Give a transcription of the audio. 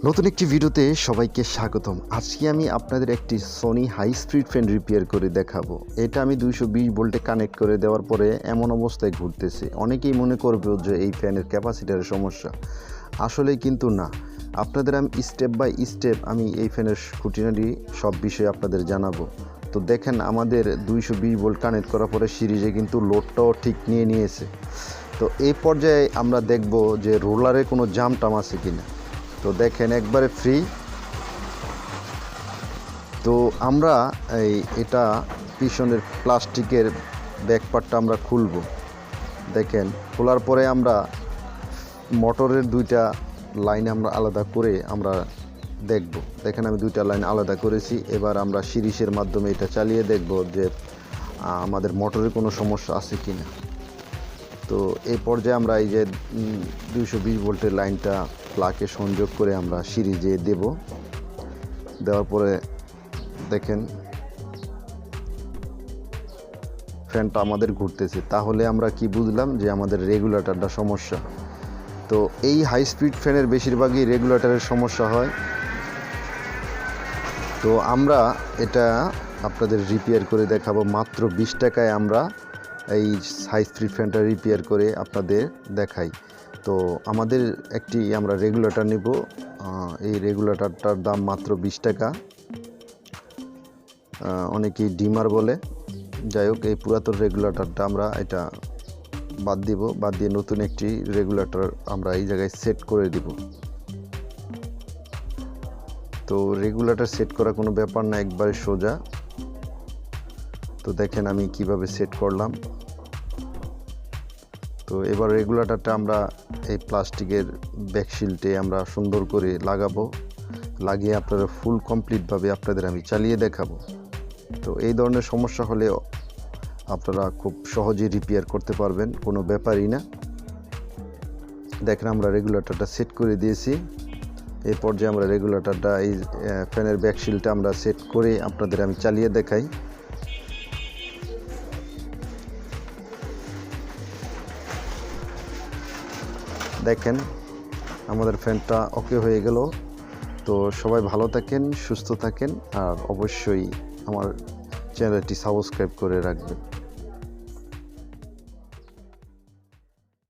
নতুন একটি ভিডিওতে সবাইকে স্বাগতম। আজকে আমি আপনাদের একটি Sony high speed fan repair করে দেখাবো। এটা আমি 220 ভোল্টে কানেক্ট করে দেওয়ার পরে এমন অবস্থায় ঘুরতেছে। অনেকেই মনে করবে যে এই ফ্যানের ক্যাপাসিটারের সমস্যা, আসলে কিন্তু না। আপনাদের আমি স্টেপ বাই স্টেপ আমি এই ফ্যানের খুঁটিনাটি সব বিষয়ে আপনাদের জানাবো। তো দেখেন, আমাদের 220 ভোল্ট কানেক্ট করার পরে সিরিজে কিন্তু লোডটাও ঠিক নিয়েছে। তো এই পর্যায়ে আমরা দেখব যে রোলারে কোনো জাম টাম আছে কিনা। তো দেখেন, একবারে ফ্রি। তো আমরা এটা পিছনের প্লাস্টিকের ব্যাকপার্টটা আমরা খুলব। দেখেন, খোলার পরে আমরা মোটরের দুইটা লাইন আমরা আলাদা করে আমরা দেখব। দেখেন, আমি দুইটা লাইন আলাদা করেছি। এবার আমরা সিরিজের মাধ্যমে এটা চালিয়ে দেখব যে আমাদের মোটরের কোনো সমস্যা আছে কি না। তো এই পর্যায়ে আমরা এই যে 220 ভোল্টের লাইনটা প্লাগে সংযোগ করে আমরা সিরিজে দেব। দেওয়ার পরে দেখেন ফ্যানটা আমাদের ঘুরতেছে। তাহলে আমরা কি বুঝলাম যে আমাদের রেগুলেটরটা সমস্যা। তো এই হাই স্পিড ফ্যানের বেশিরভাগই রেগুলেটরের সমস্যা হয়। তো আমরা এটা আপনাদের রিপেয়ার করে দেখাবো মাত্র 20 টাকায়। আমরা এই হাই স্পিড ফ্যানটা রিপেয়ার করে আপনাদের দেখাই। তো আমাদের আমরা রেগুলেটর নেব। এই রেগুলেটরটার দাম মাত্র 20 টাকা। অনেকেই ডিমার বলে। যাই হোক, এই পুরাতন রেগুলেটরটা আমরা এটা বাদ দিয়ে নতুন একটি রেগুলেটর আমরা এই জায়গায় সেট করে দিব। তো রেগুলেটর সেট করা কোনো ব্যাপার না, একবারে সোজা। তো দেখেন আমি কিভাবে সেট করলাম। তো এবার রেগুলেটরটা আমরা এই প্লাস্টিকের ব্যাকশিল্ডে আমরা সুন্দর করে লাগাবো। লাগিয়ে আপনারা ফুল কমপ্লিটভাবে আপনাদের আমি চালিয়ে দেখাবো। তো এই ধরনের সমস্যা হলে আপনারা খুব সহজেই রিপেয়ার করতে পারবেন, কোনো ব্যাপারই না। দেখেন, আমরা রেগুলেটরটা সেট করে দিয়েছি। এই পর্যায়ে আমরা রেগুলেটরটা এই ফ্যানের ব্যাকশিল্ডটা আমরা সেট করে আপনাদের আমি চালিয়ে দেখাই। দেখেন, আমাদের ফ্যানটা ওকে হয়ে গেল। তো সবাই ভালো থাকেন, সুস্থ থাকেন, আর অবশ্যই আমার চ্যানেলটি সাবস্ক্রাইব করে রাখবেন।